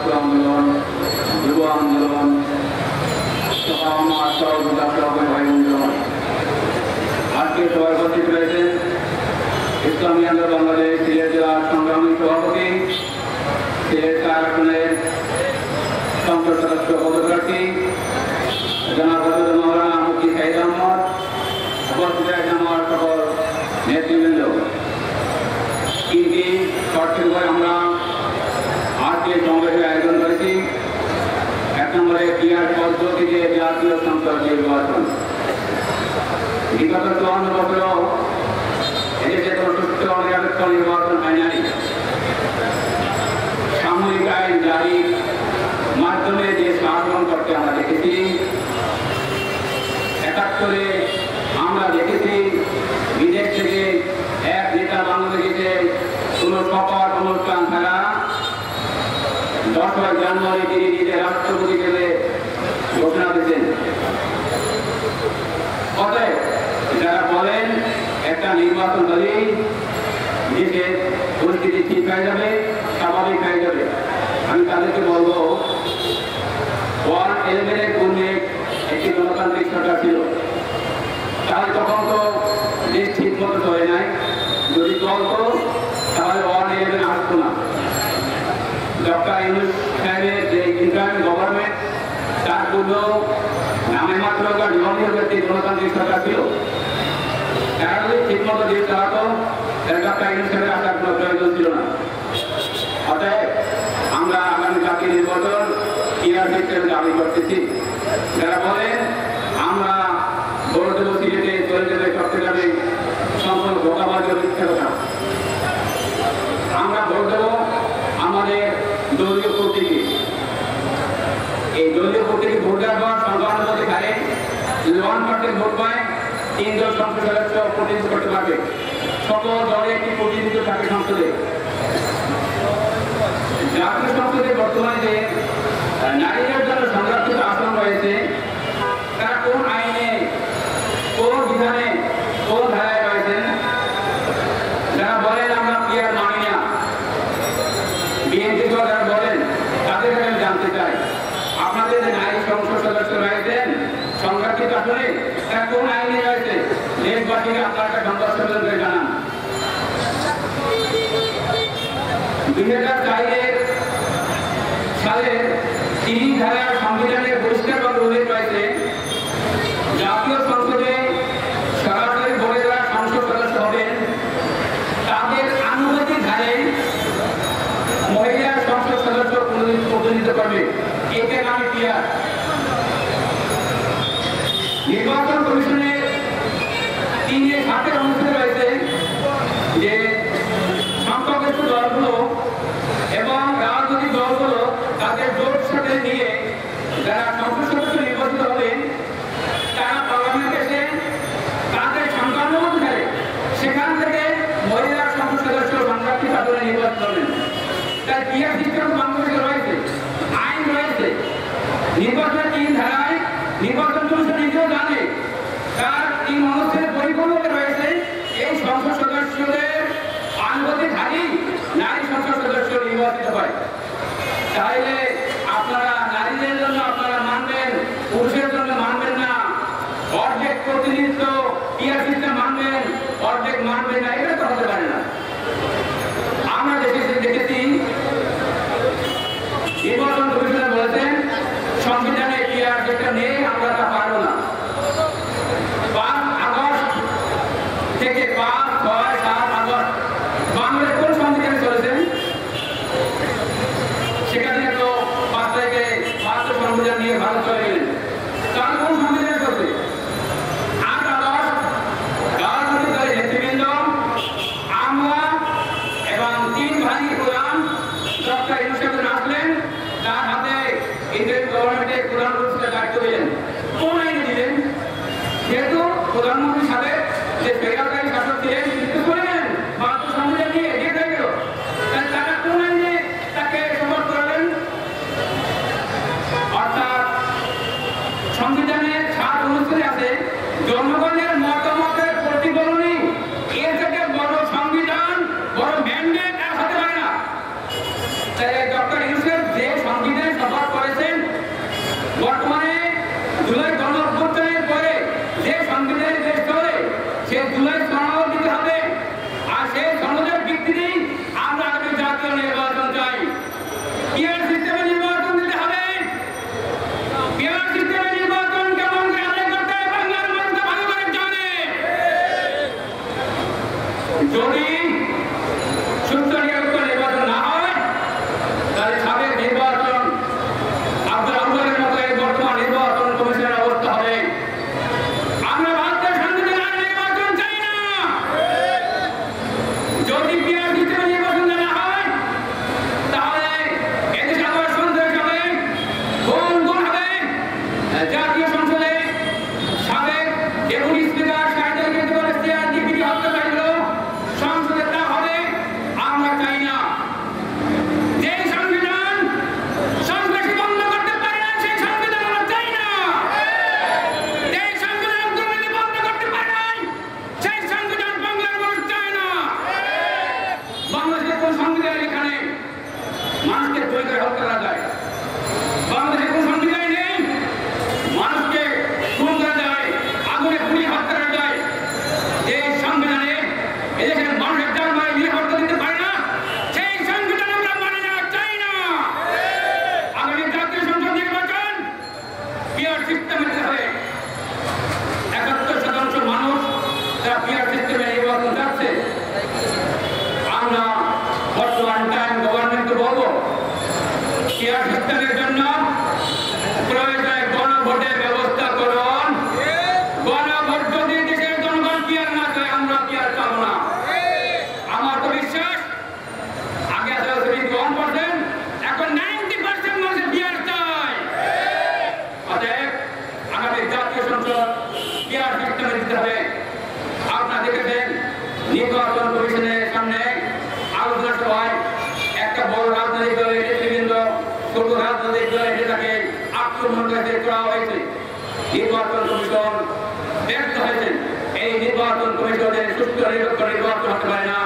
ছাত্র আন্দোলন, যুব আন্দোলন, ভাই বন্ধুগণ, আজকে সবাই উপস্থিত রয়েছেন ইসলামী আন্দোলন বাংলাদেশ সিলেট জেলার সংগ্রামী সভাপতি, সিলেট চার আসনের সংসদ সদস্য পদপ্রার্থী জনাব মাওলানা মুফতি সাইদ আহমদ, উপস্থিত আছেন আমার সকল নেতৃবৃন্দ। তিনটি শর্তের উপরে আমরা আজকে সমাবেশের আয়োজন করেছি। এক নম্বরে ক্রিয়ার পদ্ধতিতে জাতীয় সংসদ নির্বাচন। বিগত 54 বছর এদেশে কোনো সুষ্ঠু নিরপেক্ষ নির্বাচন হয় নাই। সাময়িক আইন জারির মাধ্যমে যে আচরণ করতে আমরা দেখেছি, 71-এ আমরা দেখেছি বিদেশ থেকে এক নেতা বাংলাদেশে কোনো শপথ অনুষ্ঠান ছাড়া 10 জানুয়ারি তিনি নিজের রাষ্ট্রপতি হিসেবে ঘোষণা দিয়েছেন। অতএব যারা বলেন একটা নির্বাচন হলেই দেশের পরিস্থিতি ঠিক হয়ে যাবে, স্বাভাবিক হয়ে যাবে, আমি তাদেরকে বলবো 111-এর পূর্বে একটি গণতান্ত্রিক সরকার ছিল, তাহলে তখন তো দেশ ঠিক মতো চলে নাই। যদি চলতো তাহলে 111 আসতো না। ডক্টর ইউনূস সাহেবের যে ইন্টারিম গভর্নমেন্ট, তার পূর্বেও নামে মাত্র একটি গণতান্ত্রিক সরকার ছিল। তারা যদি ঠিক মতো দেশ চালাতো ডক্টর ইউনূস সাহেবের আসার কোনো প্রয়োজন ছিল না। অতএব আমরা আগামী জাতীয় নির্বাচন ক্রিয়ার ক্ষেত্রে দাবি করতেছি। যারা বলেন আমরা ভোট দেবো সিলেটে, চলে যাবে চট্টগ্রামে, সম্পূর্ণ ধোঁকাবাজি ও মিথ্যা কথা। আমরা ভোট দেবো আমাদের দলীয় প্রতীকে। এই দলীয় প্রতীকে ভোট দেওয়ার পর সংখ্যার মধ্যে খারে 1% ভোট পায়, 3 জন সংসদ সদস্য প্রতিনিধিত্ব করতে পারবে। সকল দলে একটি প্রতিনিধিত্ব থাকে সংসদে। জাতীয় সংসদে বর্তমানে যে নারীদের জন্য সংরক্ষিত আসন রয়েছে, তারা কোন আইনে, কোন বিধানে, কোন ধারায় রয়েছেন? যারা বলেন আমরা পিয়ার মানি না, বিএনপি যারা বলেন, তাদের কাছে জানতে চাই আপনাদের যে নারী সংসদ সদস্য রয়েছেন সংরক্ষিত আসনে, তারা কোন আইনে রয়েছে? দেশবাসীকে আপনারা একটা সংবাদ সম্মেলন করে জানান। 2004 সালে 30 ধারার সংবিধানের পরিষ্কারভাবে উল্লেখ রয়েছে, জাতীয় সংসদে সরাসরি ভোটে যারা সংসদ সদস্য হবেন তাদের আনুগত্যিক ধারে মহিলা সংসদ সদস্য প্রতিনিধিত্ব করবে। একে নামে পিয়ার। নির্বাচন কমিশনের 3-7 অনুচ্ছেদ রয়েছে যে সংখ্যাগরিষ্ঠ দলগুলো এবং রাজনৈতিক দলগুলো তাদের জোট সাথে নিয়ে যারা সংসদ সদস্য নির্বাচিত হবেন তারা পার্লামেন্টে এসে তাদের সংখ্যানুপাত ধারে সেখান থেকে মহিলা সংসদ সদস্য সংরক্ষিত আসনে নির্বাচিত হবেন। তাই পিয়ার সিস্টেম বাংলাদেশে রয়েছে, আইন রয়েছে। নির্বাচনের 3 ধারায় নির্বাচন কমিশন নিজেও জানে, তার 3 অনুচ্ছেদে পরিপূর্ণভাবে রয়েছে এই সংসদ সদস্যদের আনুগত্যিক ধারেই নারী সংসদ সদস্য নির্বাচিত হয়। তাহলে আপনারা নারীদের জন্য আপনারা মানবেন, পুরুষের জন্য মানবেন না। অর্ধেক প্রতিনিধিত্ব পিয়ার সিস্টেম মানবেন, অর্ধেক মানবেন না, এটা তো হতে পারে না। আমরা দেখেছি নির্বাচন কমিশন বলেছেন সংবিধানে পিয়ার সিস্টেম নেই, আমরা তা পারবো না। 5 আগস্ট থেকে 5, 6, 7 আগস্ট বাংলাদেশ কোন সংবিধানে চলেছেন? সেখানে তো 5 তারিখে 5 সংবিধান নিয়ে ভারত চলে গেলেন। তার কোন সংবিধানে চলছে? 8 আগস্ট রাজনৈতিক দলের নেতৃবৃন্দ আমরা এবং 3 ভাই প্রধান ডক্টর ইউনূস সাহেব আসলেন, তার হাতে ইন্ডিয়ান গভর্নমেন্টের প্রধান উপদেষ্টার দায়িত্ব দিলেন। কোন আইনে দিলেন? যেহেতু প্রধানমন্ত্রী সাহেব যে বেকারকারী শাসক ছিলেন কিন্তু করে গেলেন ভারত সংবিধান নিয়ে এগিয়ে হয়ে গেল, তারা কোন আইনে তাকে সমর্থন করালেন? অর্থাৎ সংবিধানে 7 অনুচ্ছেদে আছে জনগণের মতামতের প্রতিফলনই। এর থেকে বড় সংবিধান, বড় ম্যান্ডেট আর হতে পারে না। তাই ডক্টর ইউনূস যে জাতীয় সংসদে সাবেক ডেপুটি স্পিকার শাহিদুল কেন্দ্রীয় চেয়ার ডিগ্রি হত্যাকারী হলো সংসদে তা হবে আমরা চাই না। যে সংবিধান সন্ত্রাসী বন্ধ করতে পারে না সেই সংবিধান আমরা চাই না। যে সংবিধান দুর্নীতি বন্ধ করতে পারে না সেই সংবিধান বাংলার মানুষ চায় না। বাংলাদেশের কোন সংবিধান এখানে মানুষকে তৈরি করে হত্যা করা যায়? বাংলাদেশের কোন সংবিধান নেই মানুষকে খুন করা যায়, আগুনে পুড়িয়ে হত্যা করা যায়? যে সংবিধানে এদেশের মানুষের জানমালের নিরাপত্তা দিতে পারে না সেই সংবিধান আমরা মানি না, চাই না। আগামী জাতীয় সংসদ নির্বাচন পিয়ার সিস্টেমে দিতে হবে। ৭১% মানুষ যারা পিয়ার সিস্টেমে নির্বাচন চাচ্ছে, আমরা বর্তমান টাইম গভর্নমেন্টকে বলবো পিয়ার সিস্টেমের জন্য প্রয়োজনে গণভোটের ব্যবস্থা করুন। গণভোট যদি দেশের জনগণ পিয়ার না চায় আমরা পিয়ার চাবো না। আমার তো বিশ্বাস আগে আসলে 1%, এখন 90% মানুষের পিয়ার চায়। অতএব আগামী জাতীয় সংসদ পিয়ার সিস্টেমে দিতে হবে। আপনারা দেখেছেন নির্বাচন কমিশনের সামনে আলোচনা সভায় একটা বড় রাজনৈতিক দলের নেতৃবৃন্দ ছোট রাজনৈতিক দলের নেতাকে আক্রমণ করা হয়েছে। নির্বাচন কমিশন ব্যর্থ হয়েছে। এই নির্বাচন কমিশনের সুষ্ঠু নিরপেক্ষ নির্বাচন হতে পারে না।